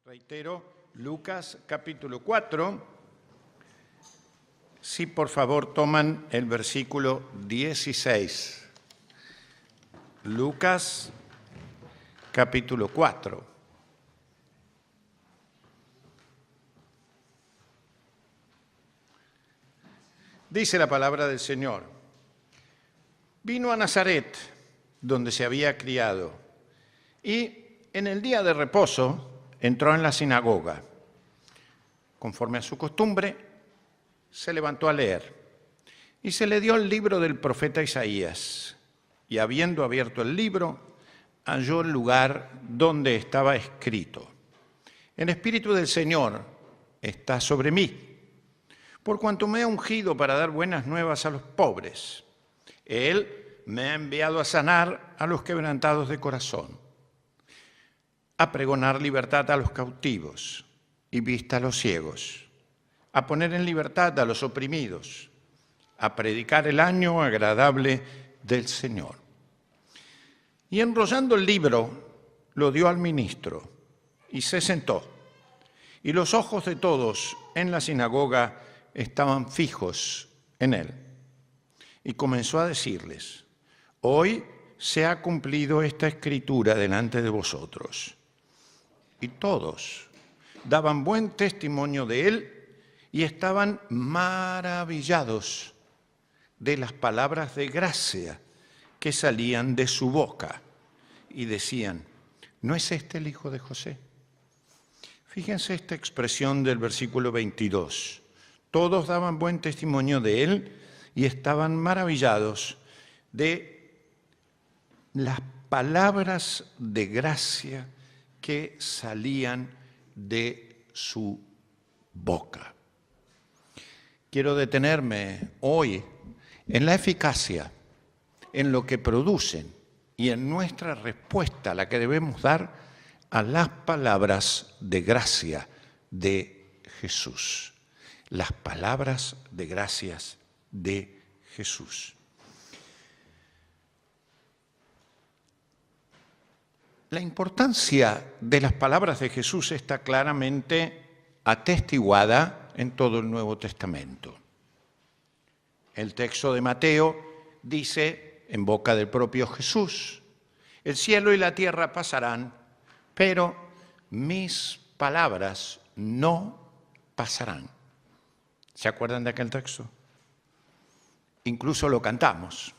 Reitero, Lucas capítulo 4. Si por favor toman el versículo 16. Lucas capítulo 4. Dice la palabra del Señor: vino a Nazaret, donde se había criado, y en el día de reposo entró en la sinagoga. Conforme a su costumbre, se levantó a leer, y se le dio el libro del profeta Isaías, y habiendo abierto el libro, halló el lugar donde estaba escrito: el Espíritu del Señor está sobre mí, por cuanto me ha ungido para dar buenas nuevas a los pobres. Él me ha enviado a sanar a los quebrantados de corazón, a pregonar libertad a los cautivos y vista a los ciegos, a poner en libertad a los oprimidos, a predicar el año agradable del Señor. Y enrollando el libro, lo dio al ministro y se sentó. Y los ojos de todos en la sinagoga estaban fijos en él. Y comenzó a decirles: hoy se ha cumplido esta escritura delante de vosotros. Y todos daban buen testimonio de él y estaban maravillados de las palabras de gracia que salían de su boca. Y decían: ¿no es este el hijo de José? Fíjense esta expresión del versículo 22. Todos daban buen testimonio de él y estaban maravillados de las palabras de gracia que salían de su boca. Quiero detenerme hoy en la eficacia, en lo que producen y en nuestra respuesta a la que debemos dar a las palabras de gracia de Jesús. Las palabras de gracias de Jesús. La importancia de las palabras de Jesús está claramente atestiguada en todo el Nuevo Testamento. El texto de Mateo dice, en boca del propio Jesús: el cielo y la tierra pasarán, pero mis palabras no pasarán. ¿Se acuerdan de aquel texto? Incluso lo cantamos.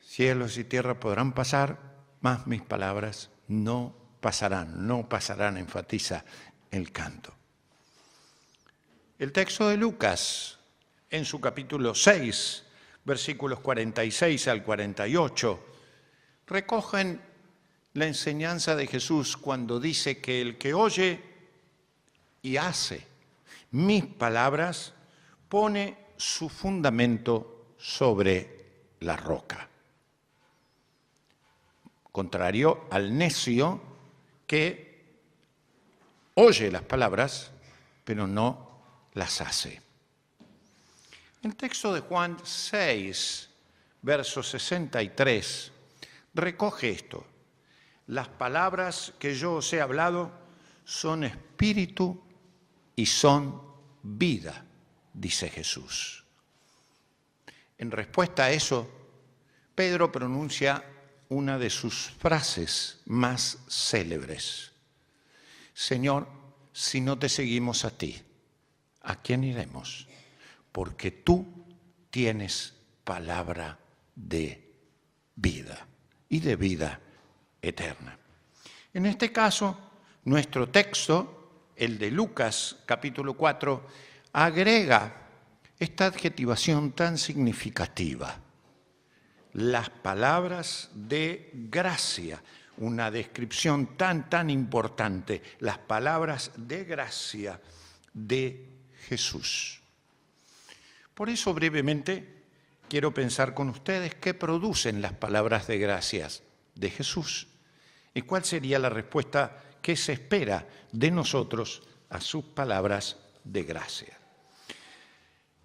Cielos y tierra podrán pasar, mas mis palabras no pasarán, enfatiza el canto. El texto de Lucas, en su capítulo 6, versículos 46 al 48, recogen la enseñanza de Jesús cuando dice que el que oye y hace mis palabras pone su fundamento sobre la roca. Contrario al necio que oye las palabras, pero no las hace. El texto de Juan 6, verso 63, recoge esto: las palabras que yo os he hablado son espíritu y son vida, dice Jesús. En respuesta a eso, Pedro pronuncia una de sus frases más célebres: Señor, si no te seguimos a ti, ¿a quién iremos? Porque tú tienes palabra de vida y de vida eterna. En este caso, nuestro texto, el de Lucas capítulo 4, agrega esta adjetivación tan significativa: las palabras de gracia, una descripción tan importante, las palabras de gracia de Jesús. Por eso, brevemente, quiero pensar con ustedes qué producen las palabras de gracias de Jesús y cuál sería la respuesta que se espera de nosotros a sus palabras de gracia.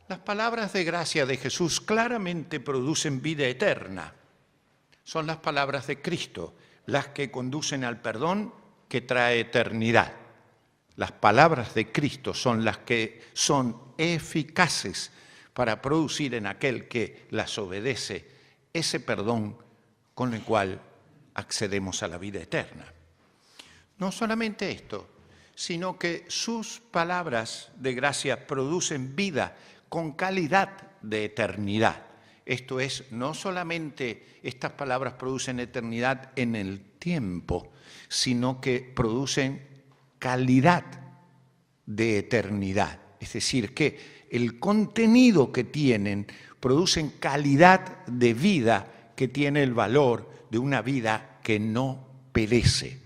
Las palabras de gracia de Jesús claramente producen vida eterna. Son las palabras de Cristo las que conducen al perdón que trae eternidad. Las palabras de Cristo son las que son eficaces para producir en aquel que las obedece ese perdón con el cual accedemos a la vida eterna. No solamente esto, sino que sus palabras de gracia producen vida con calidad de eternidad. Esto es, no solamente estas palabras producen eternidad en el tiempo, sino que producen calidad de eternidad. Es decir, que el contenido que tienen producen calidad de vida que tiene el valor de una vida que no perece.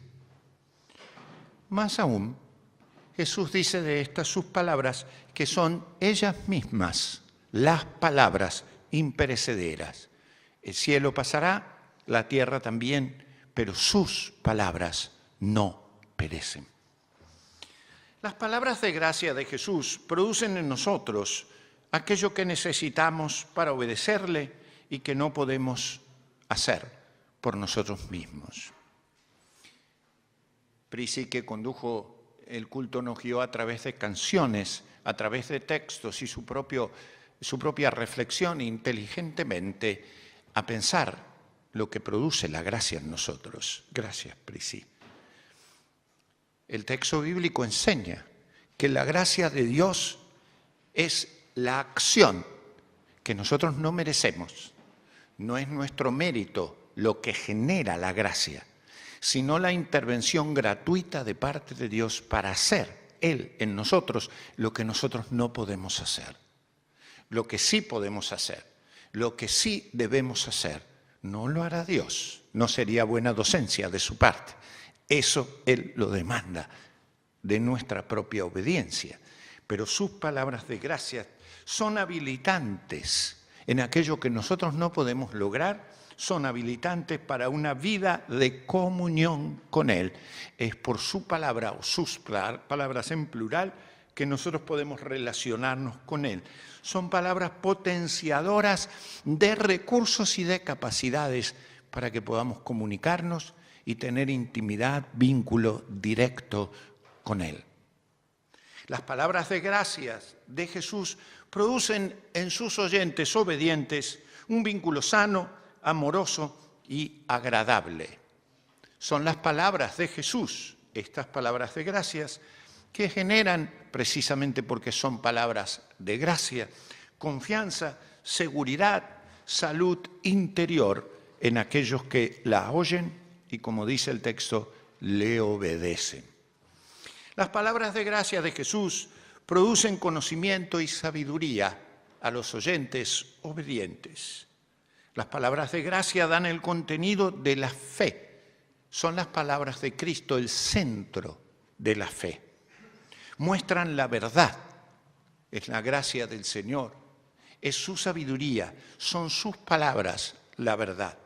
Más aún, Jesús dice de estas sus palabras que son ellas mismas las palabras imperecederas. El cielo pasará, la tierra también, pero sus palabras no perecen. Las palabras de gracia de Jesús producen en nosotros aquello que necesitamos para obedecerle y que no podemos hacer por nosotros mismos. Prisi, que condujo el culto, nos guió a través de canciones, a través de textos y su propia reflexión inteligentemente a pensar lo que produce la gracia en nosotros. Gracias, Prisi. El texto bíblico enseña que la gracia de Dios es la acción que nosotros no merecemos. No es nuestro mérito lo que genera la gracia, sino la intervención gratuita de parte de Dios para hacer Él en nosotros lo que nosotros no podemos hacer. Lo que sí podemos hacer, lo que sí debemos hacer, no lo hará Dios. No sería buena docencia de su parte. Eso Él lo demanda de nuestra propia obediencia. Pero sus palabras de gracia son habilitantes en aquello que nosotros no podemos lograr, son habilitantes para una vida de comunión con Él. Es por su palabra o sus palabras en plural que nosotros podemos relacionarnos con Él. Son palabras potenciadoras de recursos y de capacidades para que podamos comunicarnos y tener intimidad, vínculo directo con Él. Las palabras de gracias de Jesús producen en sus oyentes obedientes un vínculo sano, amoroso y agradable. Son las palabras de Jesús, estas palabras de gracias, que generan, precisamente porque son palabras de gracia, confianza, seguridad, salud interior en aquellos que la oyen y, como dice el texto, le obedecen. Las palabras de gracia de Jesús producen conocimiento y sabiduría a los oyentes obedientes. Las palabras de gracia dan el contenido de la fe. Son las palabras de Cristo el centro de la fe. Muestran la verdad. Es la gracia del Señor. Es su sabiduría. Son sus palabras la verdad.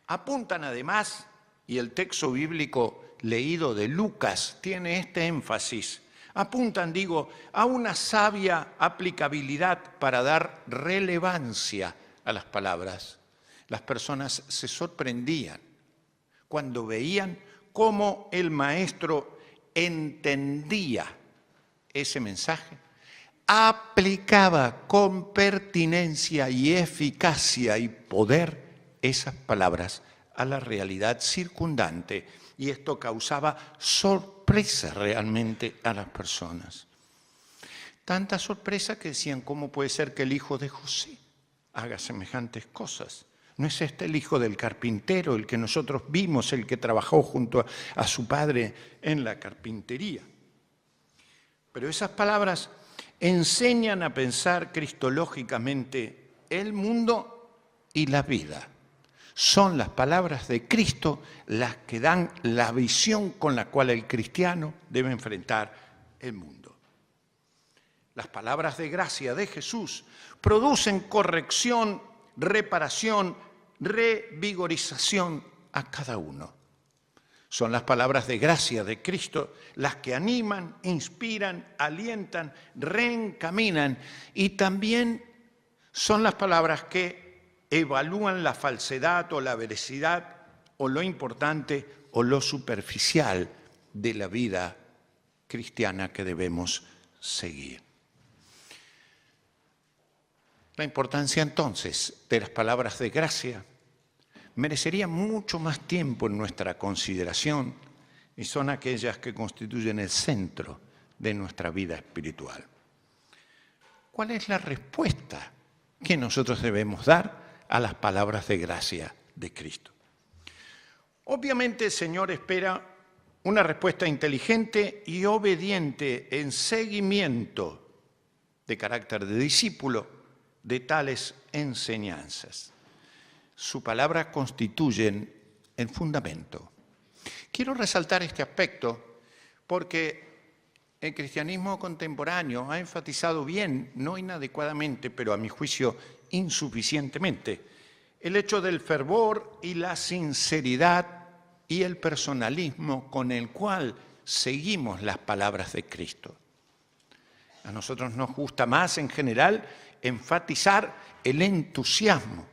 Apuntan además, y el texto bíblico leído de Lucas tiene este énfasis, apuntan, a una sabia aplicabilidad para dar relevancia a las palabras. Las personas se sorprendían cuando veían cómo el maestro entendía ese mensaje, aplicaba con pertinencia y eficacia y poder esas palabras a la realidad circundante, y esto causaba sorpresa realmente a las personas. Tanta sorpresa que decían, ¿cómo puede ser que el hijo de José haga semejantes cosas? ¿No es este el hijo del carpintero, el que nosotros vimos, el que trabajó junto a su padre en la carpintería? Pero esas palabras enseñan a pensar cristológicamente el mundo y la vida. Son las palabras de Cristo las que dan la visión con la cual el cristiano debe enfrentar el mundo. Las palabras de gracia de Jesús producen corrección, reparación, revigorización a cada uno. Son las palabras de gracia de Cristo las que animan, inspiran, alientan, reencaminan, y también son las palabras que evalúan la falsedad o la veracidad o lo importante o lo superficial de la vida cristiana que debemos seguir. La importancia entonces de las palabras de gracia merecería mucho más tiempo en nuestra consideración y son aquellas que constituyen el centro de nuestra vida espiritual. ¿Cuál es la respuesta que nosotros debemos dar a las palabras de gracia de Cristo? Obviamente el Señor espera una respuesta inteligente y obediente en seguimiento de carácter de discípulo de tales enseñanzas. Su palabra constituyen el fundamento. Quiero resaltar este aspecto porque el cristianismo contemporáneo ha enfatizado bien, no inadecuadamente, pero a mi juicio insuficientemente, el hecho del fervor y la sinceridad y el personalismo con el cual seguimos las palabras de Cristo. A nosotros nos gusta más, en general, enfatizar el entusiasmo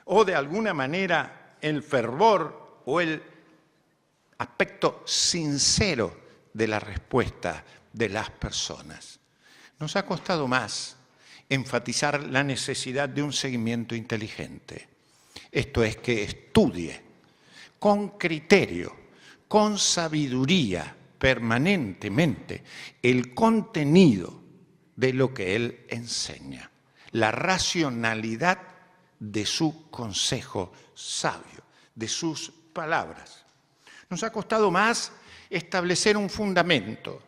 o, de alguna manera, el fervor o el aspecto sincero de la respuesta de las personas. Nos ha costado más enfatizar la necesidad de un seguimiento inteligente. Esto es, que estudie con criterio, con sabiduría, permanentemente el contenido de lo que Él enseña, la racionalidad de su consejo sabio, de sus palabras. Nos ha costado más establecer un fundamento.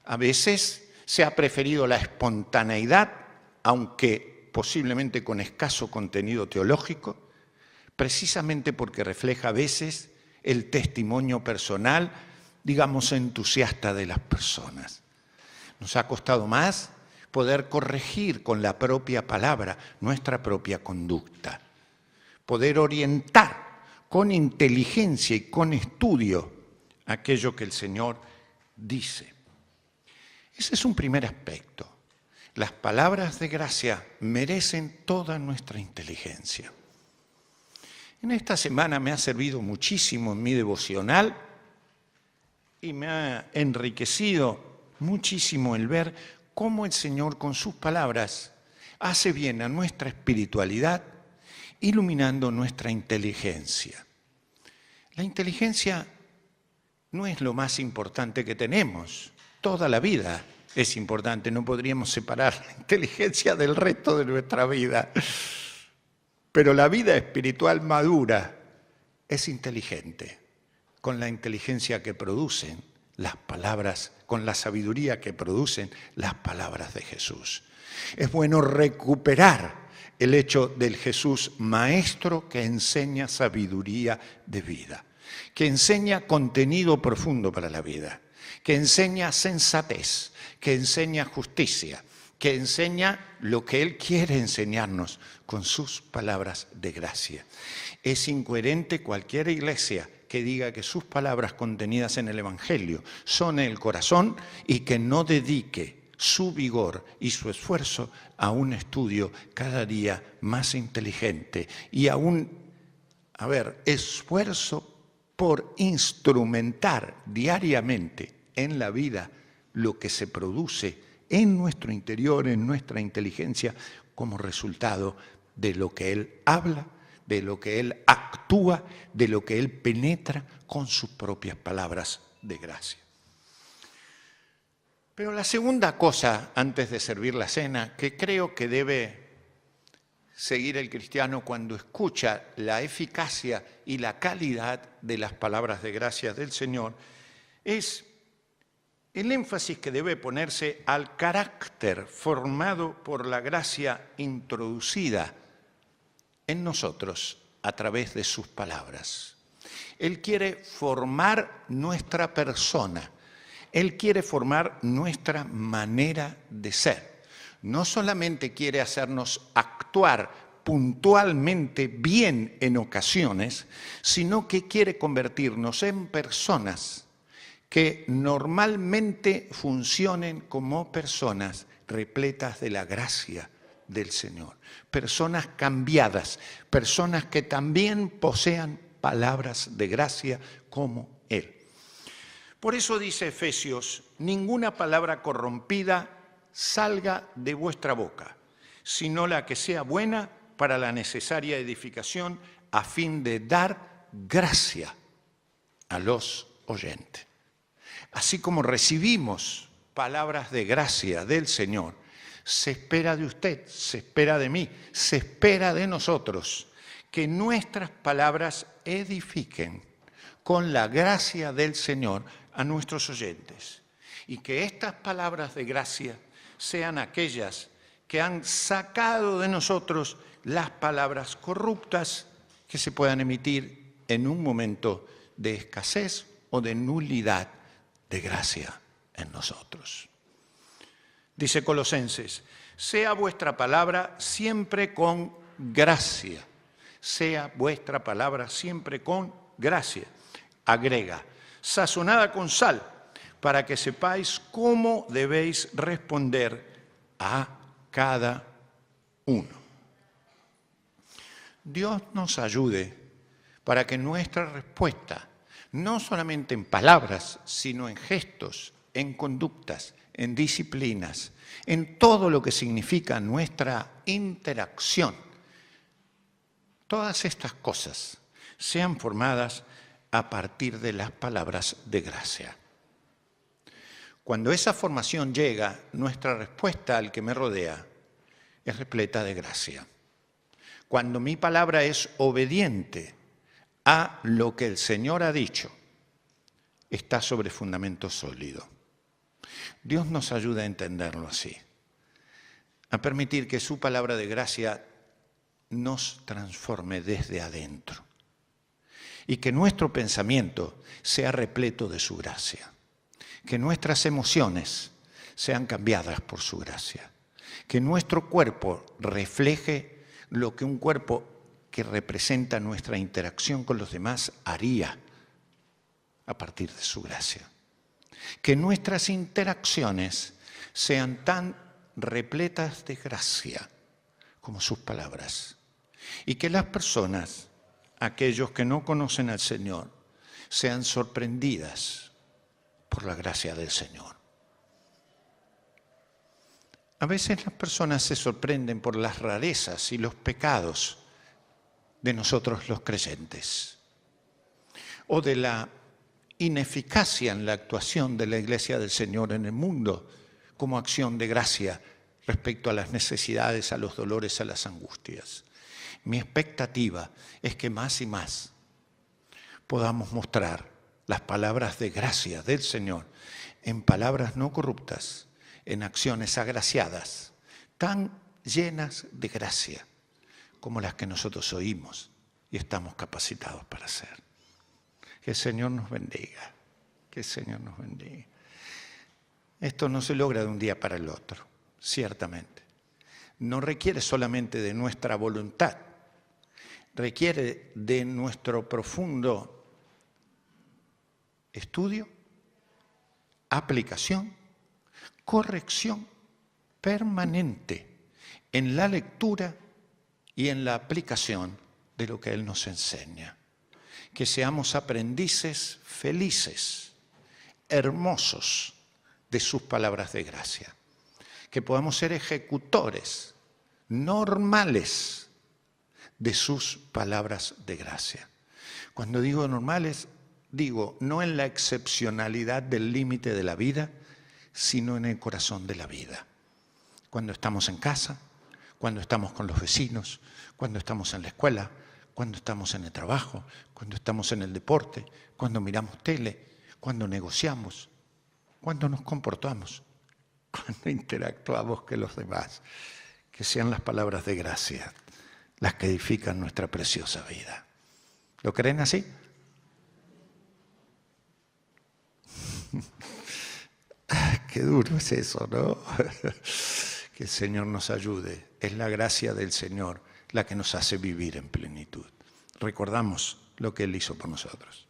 A veces se ha preferido la espontaneidad, aunque posiblemente con escaso contenido teológico, precisamente porque refleja a veces el testimonio personal, digamos, entusiasta de las personas. Nos ha costado más poder corregir con la propia palabra nuestra propia conducta, poder orientar con inteligencia y con estudio aquello que el Señor dice. Ese es un primer aspecto. Las palabras de gracia merecen toda nuestra inteligencia. En esta semana me ha servido muchísimo en mi devocional y me ha enriquecido muchísimo el ver cómo el Señor con sus palabras hace bien a nuestra espiritualidad, iluminando nuestra inteligencia. La inteligencia no es lo más importante que tenemos. Toda la vida es importante. No podríamos separar la inteligencia del resto de nuestra vida. Pero la vida espiritual madura es inteligente, con la inteligencia que producen las palabras, con la sabiduría que producen las palabras de Jesús. Es bueno recuperar el hecho del Jesús maestro que enseña sabiduría de vida, que enseña contenido profundo para la vida, que enseña sensatez, que enseña justicia, que enseña lo que Él quiere enseñarnos con sus palabras de gracia. Es incoherente cualquier iglesia que diga que sus palabras contenidas en el Evangelio son el corazón y que no dedique su vigor y su esfuerzo a un estudio cada día más inteligente y a un, esfuerzo por instrumentar diariamente en la vida lo que se produce en nuestro interior, en nuestra inteligencia, como resultado de lo que Él habla, de lo que Él actúa, de lo que Él penetra con sus propias palabras de gracia. Pero la segunda cosa, antes de servir la cena, que creo que debe seguir el cristiano cuando escucha la eficacia y la calidad de las palabras de gracia del Señor, es el énfasis que debe ponerse al carácter formado por la gracia introducida en nosotros a través de sus palabras. Él quiere formar nuestra persona, Él quiere formar nuestra manera de ser. No solamente quiere hacernos actuar puntualmente bien en ocasiones, sino que quiere convertirnos en personas que normalmente funcionen como personas repletas de la gracia del Señor. Personas cambiadas, personas que también posean palabras de gracia como Él. Por eso dice Efesios, ninguna palabra corrompida salga de vuestra boca, sino la que sea buena para la necesaria edificación a fin de dar gracia a los oyentes. Así como recibimos palabras de gracia del Señor, se espera de usted, se espera de mí, se espera de nosotros que nuestras palabras edifiquen con la gracia del Señor a nuestros oyentes. Y que estas palabras de gracia sean aquellas que han sacado de nosotros las palabras corruptas que se puedan emitir en un momento de escasez o de nulidad de gracia en nosotros. Dice Colosenses, sea vuestra palabra siempre con gracia. Sea vuestra palabra siempre con gracia. Agrega, sazonada con sal, para que sepáis cómo debéis responder a cada uno. Dios nos ayude para que nuestra respuesta, no solamente en palabras, sino en gestos, en conductas, en disciplinas, en todo lo que significa nuestra interacción, todas estas cosas sean formadas a partir de las palabras de gracia. Cuando esa formación llega, nuestra respuesta al que me rodea es repleta de gracia. Cuando mi palabra es obediente a lo que el Señor ha dicho, está sobre fundamento sólido. Dios nos ayuda a entenderlo así, a permitir que su palabra de gracia nos transforme desde adentro y que nuestro pensamiento sea repleto de su gracia, que nuestras emociones sean cambiadas por su gracia, que nuestro cuerpo refleje lo que un cuerpo que representa nuestra interacción con los demás haría a partir de su gracia. Que nuestras interacciones sean tan repletas de gracia como sus palabras. Y que las personas, aquellos que no conocen al Señor, sean sorprendidas por la gracia del Señor. A veces las personas se sorprenden por las rarezas y los pecados de nosotros los creyentes, o de la ineficacia en la actuación de la Iglesia del Señor en el mundo como acción de gracia respecto a las necesidades, a los dolores, a las angustias. Mi expectativa es que más y más podamos mostrar las palabras de gracia del Señor en palabras no corruptas, en acciones agraciadas, tan llenas de gracia como las que nosotros oímos y estamos capacitados para hacer. Que el Señor nos bendiga, que el Señor nos bendiga. Esto no se logra de un día para el otro, ciertamente. No requiere solamente de nuestra voluntad, requiere de nuestro profundo estudio, aplicación, corrección permanente en la lectura y en la aplicación de lo que Él nos enseña. Que seamos aprendices felices, hermosos de sus palabras de gracia. Que podamos ser ejecutores normales de sus palabras de gracia. Cuando digo normales, digo no en la excepcionalidad del límite de la vida, sino en el corazón de la vida. Cuando estamos en casa, cuando estamos con los vecinos, cuando estamos en la escuela, cuando estamos en el trabajo, cuando estamos en el deporte, cuando miramos tele, cuando negociamos, cuando nos comportamos, cuando interactuamos con los demás. Que sean las palabras de gracia las que edifican nuestra preciosa vida. ¿Lo creen así? Qué duro es eso, ¿no? Que el Señor nos ayude. Es la gracia del Señor la que nos hace vivir en plenitud. Recordamos lo que Él hizo por nosotros.